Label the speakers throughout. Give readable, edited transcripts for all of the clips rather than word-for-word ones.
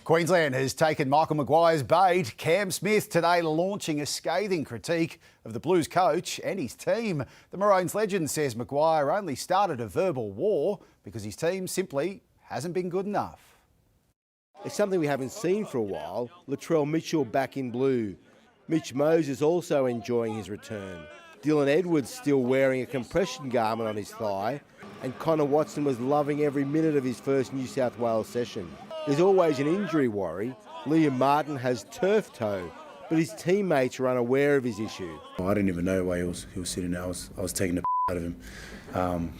Speaker 1: Queensland has taken Michael Maguire's bait. Cam Smith today launching a scathing critique of the Blues coach and his team. The Maroons legend says Maguire only started a verbal war because his team simply hasn't been good enough.
Speaker 2: It's something we haven't seen for a while. Latrell Mitchell back in blue. Mitch Moses also enjoying his return. Dylan Edwards still wearing a compression garment on his thigh. And Connor Watson was loving every minute of his first New South Wales session. There's always an injury worry. Liam Martin has turf toe, but his teammates are unaware of his issue.
Speaker 3: I didn't even know why he was sitting there. I was taking the out of him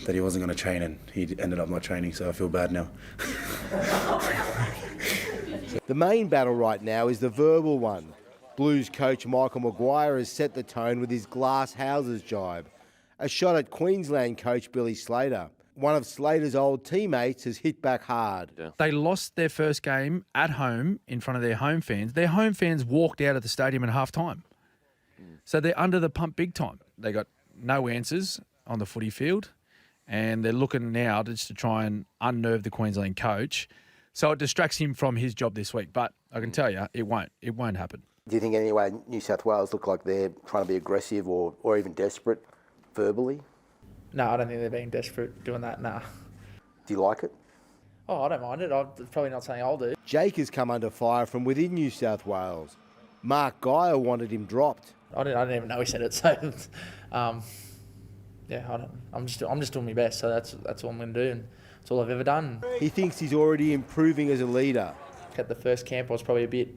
Speaker 3: that he wasn't going to train, and he ended up not training, so I feel bad now.
Speaker 2: The main battle right now is the verbal one. Blues coach Michael Maguire has set the tone with his glass houses jibe. A shot at Queensland coach Billy Slater. One of Slater's old teammates has hit back hard.
Speaker 4: They lost their first game at home in front of their home fans. Their home fans walked out of the stadium at half-time. So they're under the pump big time. They got no answers on the footy field, and they're looking now just to try and unnerve the Queensland coach. So it distracts him from his job this week. But I can tell you, it won't happen.
Speaker 5: Do you think anyway New South Wales look like they're trying to be aggressive or even desperate verbally?
Speaker 6: No, I don't think they're being desperate doing that, nah.
Speaker 5: Do you like it?
Speaker 6: Oh, I don't mind it. It's probably not something I'll do.
Speaker 2: Jake has come under fire from within New South Wales. Mark Geyer wanted him dropped.
Speaker 6: I didn't even know he said it, so yeah, I'm just doing my best, so that's all I'm going to do, and that's all I've ever done.
Speaker 2: He thinks he's already improving as a leader.
Speaker 6: At the first camp, I was probably a bit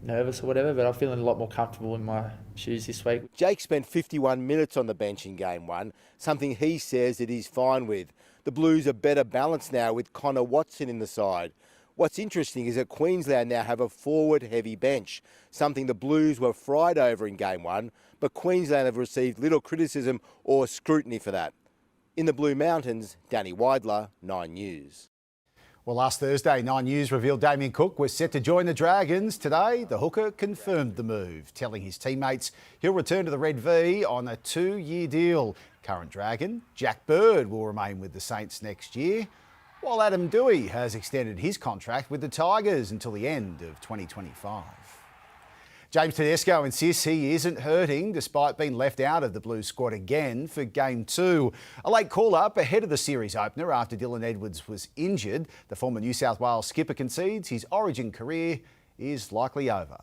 Speaker 6: nervous or whatever, but I'm feeling a lot more comfortable in my shoes this week.
Speaker 2: Jake spent 51 minutes on the bench in game one, something he says that he's fine with. The Blues are better balanced now with Connor Watson in the side. What's interesting is that Queensland now have a forward-heavy bench, something the Blues were fried over in game one, but Queensland have received little criticism or scrutiny for that. In the Blue Mountains, Danny Weidler, 9 News.
Speaker 1: Well, last Thursday, 9 News revealed Damien Cook was set to join the Dragons. Today, the hooker confirmed the move, telling his teammates he'll return to the Red V on a 2-year deal. Current Dragon, Jack Bird, will remain with the Saints next year, while Adam Dewey has extended his contract with the Tigers until the end of 2025. James Tedesco insists he isn't hurting despite being left out of the Blues squad again for Game 2. A late call-up ahead of the series opener after Dylan Edwards was injured. The former New South Wales skipper concedes his Origin career is likely over.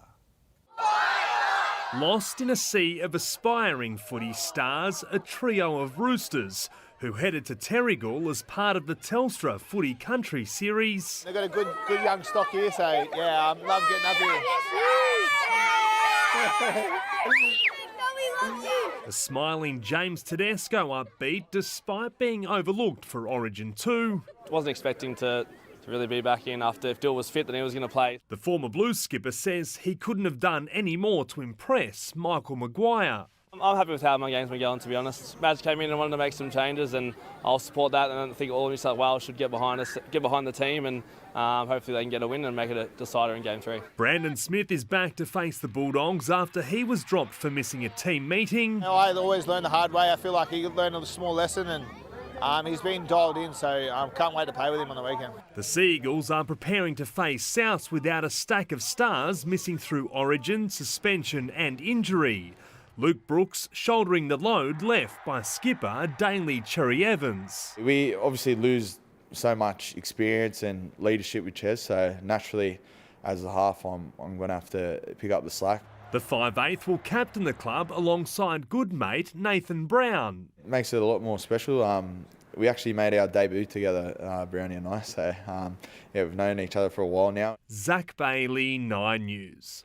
Speaker 7: Lost in a sea of aspiring footy stars, a trio of Roosters who headed to Terrigal as part of the Telstra Footy Country Series.
Speaker 8: They've got a good young stock here, so yeah, I love getting up here.
Speaker 7: The smiling James Tedesco upbeat despite being overlooked for Origin 2.
Speaker 9: Wasn't expecting to really be back in after if Dill was fit then he was going to play.
Speaker 7: The former Blues skipper says he couldn't have done any more to impress Michael Maguire.
Speaker 9: I'm happy with how my game's been going, to be honest. Madge came in and wanted to make some changes, and I'll support that. And I think all of New South Wales should get behind us, get behind the team, and hopefully they can get a win and make it a decider in Game 3.
Speaker 7: Brandon Smith is back to face the Bulldogs after he was dropped for missing a team meeting.
Speaker 8: I always learn the hard way. I feel like he learned a small lesson, and he's been dialed in, so I can't wait to play with him on the weekend.
Speaker 7: The Seagulls are preparing to face Souths without a stack of stars missing through Origin, suspension and injury. Luke Brooks shouldering the load left by skipper Daly Cherry Evans.
Speaker 10: We obviously lose so much experience and leadership with Ches, so naturally as a half I'm going to have to pick up the slack.
Speaker 7: The 5'8" will captain the club alongside good mate Nathan Brown.
Speaker 10: It makes it a lot more special. We actually made our debut together, Brownie and I, so yeah, we've known each other for a while now.
Speaker 7: Zach Bailey, 9 News.